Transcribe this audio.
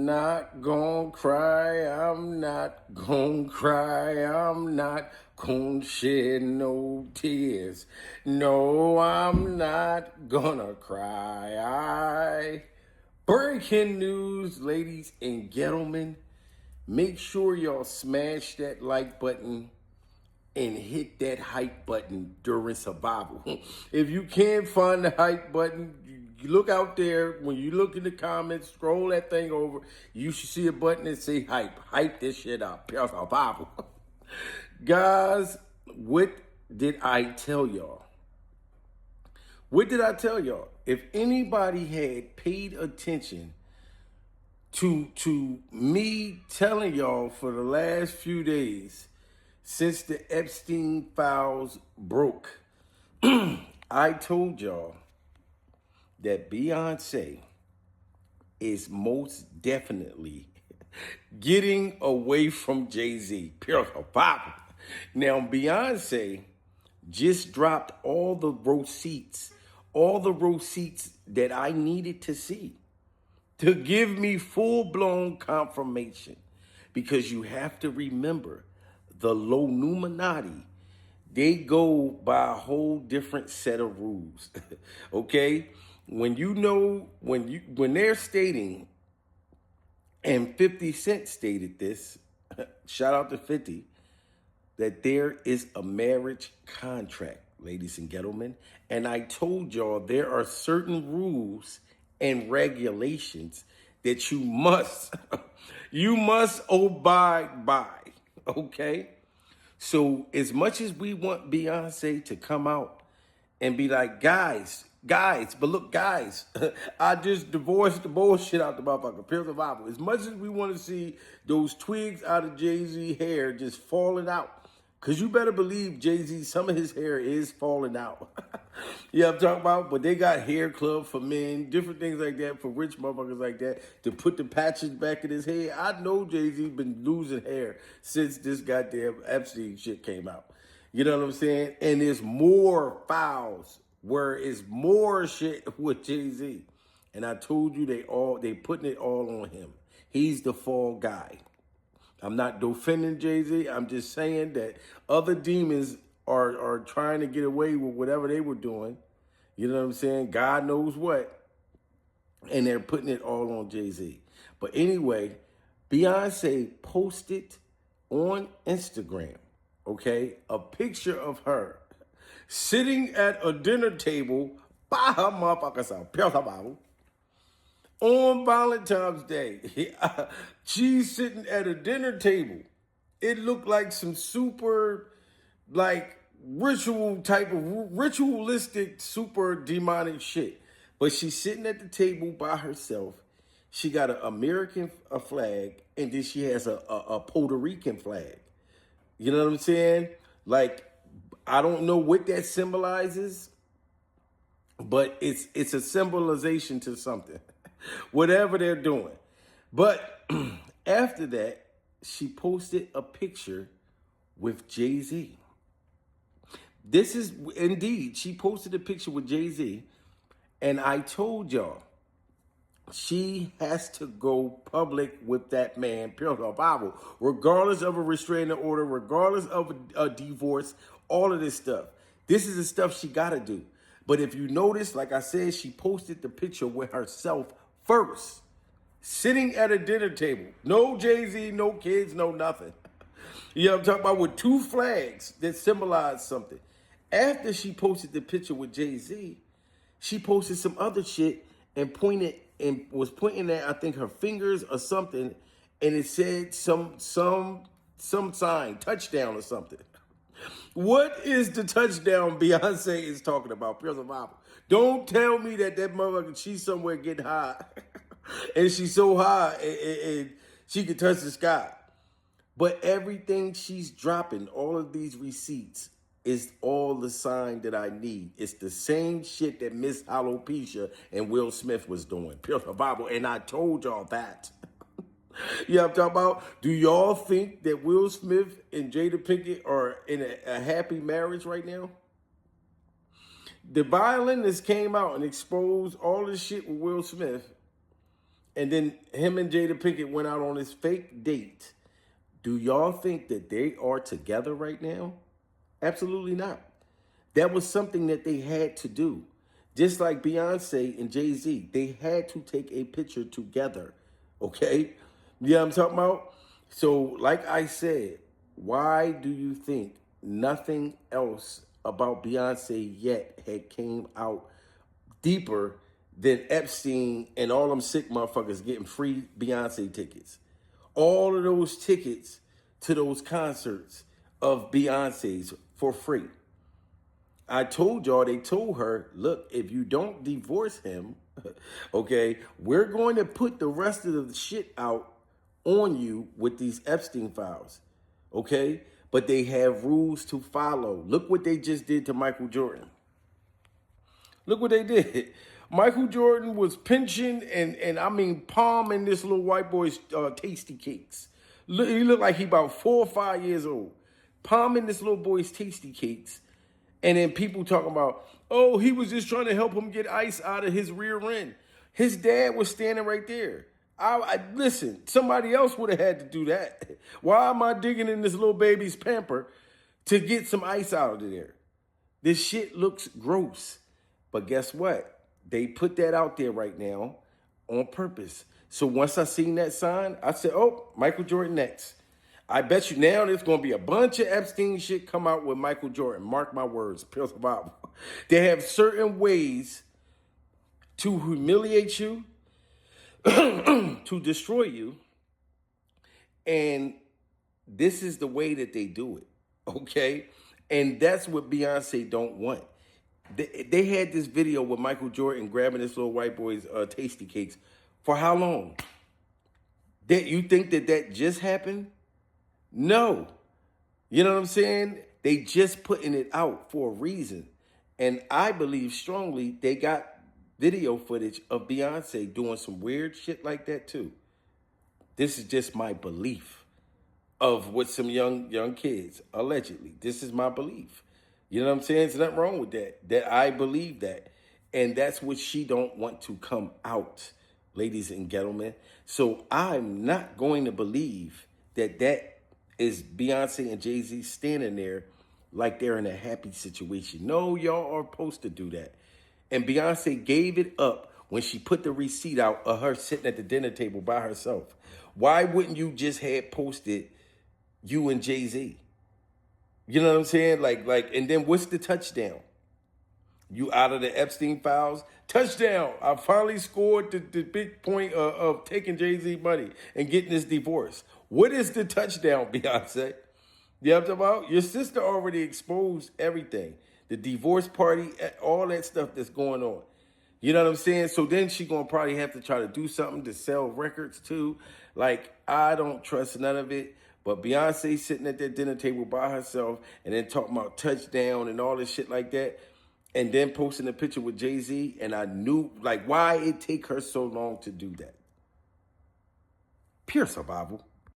not gonna cry, I'm not gonna cry, I'm not gonna shed no tears. No, I'm not gonna cry. Breaking news, ladies and gentlemen. Make sure y'all smash that like button and hit that hype button during survival. If you can't find the hype button, you look out there. When you look in the comments, scroll that thing over. You should see a button that say hype. Hype this shit up. Pure survival. Guys, what did I tell y'all? What did I tell y'all? If anybody had paid attention to me telling y'all for the last few days since the Epstein files broke, I told y'all that Beyonce is most definitely getting away from Jay-Z. Pure survival. Now, Beyonce just dropped all the receipts that I needed to see to give me full-blown confirmation. Because you have to remember, the Illuminati, they go by a whole different set of rules. Okay? When they're stating, and 50 Cent stated this, shout out to 50, that there is a marriage contract, ladies and gentlemen. And I told y'all there are certain rules and regulations that you must abide by. Okay? So as much as we want Beyonce to come out and be like, guys, but look, guys, I just divorced the bullshit out the motherfucker. Pure survival. As much as we want to see those twigs out of Jay-Z hair just falling out, because you better believe Jay-Z, some of his hair is falling out. Yeah, I'm talking about, but they got hair club for men, different things like that for rich motherfuckers like that to put the patches back in his head. I know Jay-Z been losing hair since this goddamn Epstein shit came out. You know what I'm saying? And there's more files where it's more shit with Jay-Z. And I told you they putting it all on him. He's the fall guy. I'm not defending Jay-Z. I'm just saying that other demons are trying to get away with whatever they were doing. You know what I'm saying? God knows what. And they're putting it all on Jay-Z. But anyway, Beyonce posted on Instagram, okay, a picture of her sitting at a dinner table by her motherfucking self. Pure survival. On Valentine's Day, she's sitting at a dinner table. It looked like some super, like, ritualistic, super demonic shit. But she's sitting at the table by herself. She got an American flag, and then she has a Puerto Rican flag. You know what I'm saying? Like, I don't know what that symbolizes, but it's a symbolization to something. Whatever they're doing. But after that, she posted a picture with Jay-Z. This is indeed, she posted a picture with Jay-Z. And I told y'all, she has to go public with that man, pure survival, regardless of a restraining order, regardless of a divorce, all of this stuff. This is the stuff she got to do. But if you notice, like I said, she posted the picture with herself first, sitting at a dinner table. No Jay-Z, no kids, no nothing. You know what I'm talking about? With two flags that symbolize something. After she posted the picture with Jay-Z, she posted some other shit and was pointing at, I think, her fingers or something, and it said some sign, touchdown or something. What is the touchdown Beyonce is talking about? Pure survival. Don't tell me that motherfucker, she's somewhere getting high. And she's so high and she can touch the sky. But everything she's dropping, all of these receipts, is all the sign that I need. It's the same shit that Miss Alopecia and Will Smith was doing. Pure survival. And I told y'all that. Yeah, I'm talking about, do y'all think that Will Smith and Jada Pinkett are in a happy marriage right now? The violinist came out and exposed all this shit with Will Smith. And then him and Jada Pinkett went out on this fake date. Do y'all think that they are together right now? Absolutely not. That was something that they had to do. Just like Beyonce and Jay-Z, they had to take a picture together. Okay? You know what I'm talking about? So, like I said, why do you think nothing else about Beyonce yet had came out deeper than Epstein and all them sick motherfuckers getting free Beyonce tickets? All of those tickets to those concerts of Beyonce's for free. I told y'all, they told her, look, if you don't divorce him, okay, we're going to put the rest of the shit out on you with these Epstein files, okay? But they have rules to follow. Look what they just did to Michael Jordan. Look what they did. Michael Jordan was pinching and I mean palming this little white boy's tasty cakes. Look, he looked like he about 4 or 5 years old. Palming this little boy's tasty cakes. And then people talking about, oh, he was just trying to help him get ice out of his rear end. His dad was standing right there. Listen, somebody else would have had to do that. Why am I digging in this little baby's pamper to get some ice out of there? This shit looks gross. But guess what? They put that out there right now on purpose. So once I seen that sign, I said, oh, Michael Jordan next. I bet you now there's going to be a bunch of Epstein shit come out with Michael Jordan. Mark my words, Pills of Bible. They have certain ways to humiliate you, to destroy you. And this is the way that they do it, okay? And that's what Beyonce don't want. They had this video with Michael Jordan grabbing this little white boy's tasty cakes for how long? You think that just happened? No. You know what I'm saying? They just putting it out for a reason. And I believe strongly they got video footage of Beyonce doing some weird shit like that too. This is just my belief of what some young kids, allegedly. This is my belief. You know what I'm saying? There's nothing wrong with that. That I believe that. And that's what she don't want to come out, ladies and gentlemen. So I'm not going to believe that is Beyonce and Jay-Z standing there like they're in a happy situation. No, y'all are supposed to do that. And Beyonce gave it up when she put the receipt out of her sitting at the dinner table by herself. Why wouldn't you just have posted you and Jay-Z? You know what I'm saying? Like, and then what's the touchdown? You out of the Epstein files? Touchdown! I finally scored the big point of taking Jay-Z money and getting this divorce. What is the touchdown, Beyonce? You know what I'm talking about? Your sister already exposed everything. The divorce party, all that stuff that's going on. You know what I'm saying? So then she gonna probably have to try to do something to sell records too. Like, I don't trust none of it. But Beyonce sitting at that dinner table by herself and then talking about touchdown and all this shit like that. And then posting a picture with Jay-Z. And I knew, like, why it take her so long to do that. Pure survival.